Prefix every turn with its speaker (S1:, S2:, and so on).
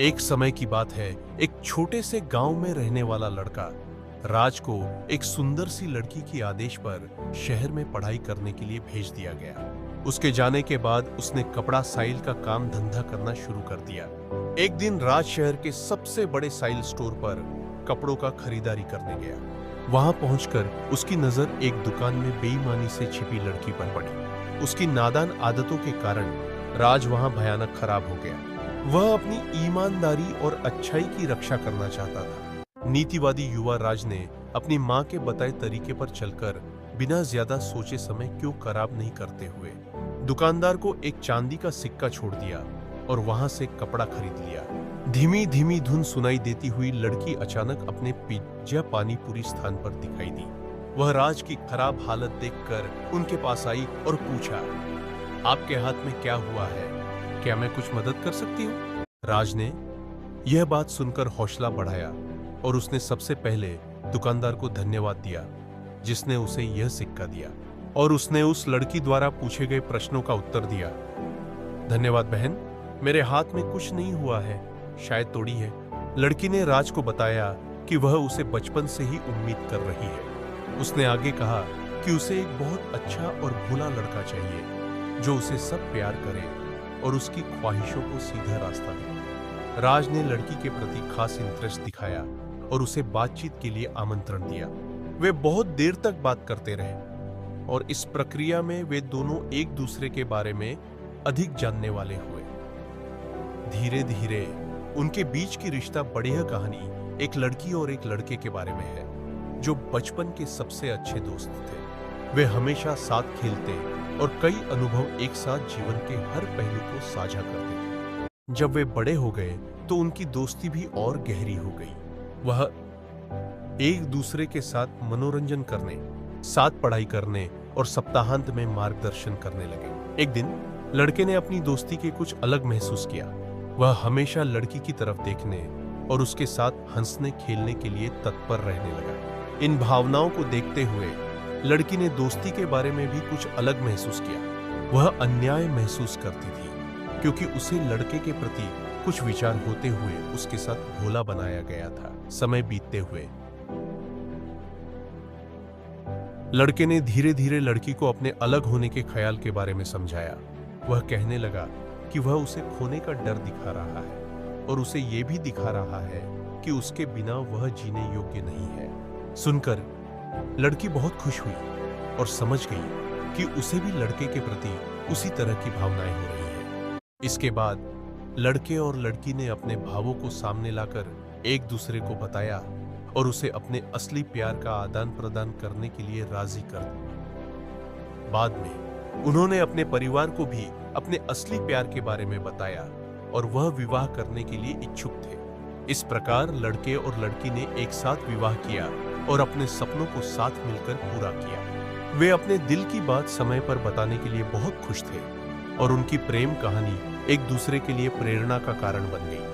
S1: एक समय की बात है, एक छोटे से गांव में रहने वाला लड़का राज को एक सुंदर सी लड़की के आदेश पर शहर में पढ़ाई करने के लिए भेज दिया गया। उसके जाने के बाद उसने कपड़ा साइल का काम धंधा करना शुरू कर दिया। एक दिन राज शहर के सबसे बड़े साइल स्टोर पर कपड़ों का खरीदारी करने गया। वहां पहुंचकर उसकी नजर एक दुकान में बेईमानी से छिपी लड़की पर पड़ी। उसकी नादान आदतों के कारण राज वहां भयानक खराब हो गया। वह अपनी ईमानदारी और अच्छाई की रक्षा करना चाहता था। नीतिवादी युवा राज ने अपनी मां के बताए तरीके पर चलकर बिना ज्यादा सोचे समय क्यों खराब नहीं करते हुए दुकानदार को एक चांदी का सिक्का छोड़ दिया और वहां से कपड़ा खरीद लिया। धीमी धीमी धुन सुनाई देती हुई लड़की अचानक अपने पिज्जा पानीपुरी स्थान पर दिखाई दी। वह राज की खराब हालत देखकर उनके पास आई और पूछा, आपके हाथ में क्या हुआ है? क्या मैं कुछ मदद कर सकती हूँ? राज ने यह बात सुनकर हौसला बढ़ाया और उसने सबसे पहले दुकानदार को धन्यवाद दिया जिसने उसे यह सिक्का दिया, और उसने उस लड़की द्वारा पूछे गए प्रश्नों का उत्तर दिया। धन्यवाद बहन, मेरे हाथ में कुछ नहीं हुआ है, शायद तोड़ी है। लड़की ने राज को बताया कि वह उसे बचपन से ही उम्मीद कर रही है। उसने आगे कहा कि उसे एक बहुत अच्छा और भोला लड़का चाहिए जो उसे सब प्यार करे और उसकी ख्वाहिशों को सीधा रास्ता दे। राज ने लड़की के प्रति खास इंटरेस्ट दिखाया और उसे बातचीत के लिए आमंत्रण दिया। वे बहुत देर तक बात करते रहे और इस प्रक्रिया में वे दोनों एक दूसरे के बारे में अधिक जानने वाले हुए। धीरे धीरे उनके बीच की रिश्ता बढ़िया कहानी एक लड़की और एक लड़के के बारे में है जो बचपन के सबसे अच्छे दोस्त थे। वे हमेशा साथ खेलते और कई अनुभव एक साथ जीवन के हर पहलू को साझा करते थे। जब वे बड़े हो गए तो उनकी दोस्ती भी और गहरी हो गई। वह एक दूसरे के साथ मनोरंजन करने, साथ पढ़ाई करने और सप्ताहांत में मार्गदर्शन करने लगे। एक दिन लड़के ने अपनी दोस्ती के कुछ अलग महसूस किया। वह हमेशा लड़की की तरफ देखने और उसके साथ हंसने खेलने के लिए तत्पर रहने लगा। इन भावनाओं को देखते हुए लड़की ने दोस्ती के बारे में भी कुछ अलग महसूस किया। वह अन्याय महसूस करती थी क्योंकि उसे लड़के के प्रति कुछ विचार होते हुए उसके साथ भोला बनाया गया था। समय बीतते हुए लड़के ने धीरे धीरे लड़की को अपने अलग होने के ख्याल के बारे में समझाया। वह कहने लगा कि वह उसे खोने का डर दिखा रहा है और उसे यह भी दिखा रहा है कि उसके बिना वह जीने योग्य नहीं है। सुनकर लड़की बहुत खुश हुई और समझ गई कि उसे भी लड़के के प्रति उसी तरह की भावनाएं हो रही है। इसके बाद लड़के और लड़की ने अपने भावों को सामने लाकर एक दूसरे को बताया और उसे अपने असली प्यार का आदान प्रदान करने के लिए राजी कर दिया। बाद में उन्होंने अपने परिवार को भी अपने असली प्यार के बारे में बताया और वह विवाह करने के लिए इच्छुक थे। इस प्रकार लड़के और लड़की ने एक साथ विवाह किया और अपने सपनों को साथ मिलकर पूरा किया। वे अपने दिल की बात समय पर बताने के लिए बहुत खुश थे और उनकी प्रेम कहानी एक दूसरे के लिए प्रेरणा का कारण बन गई।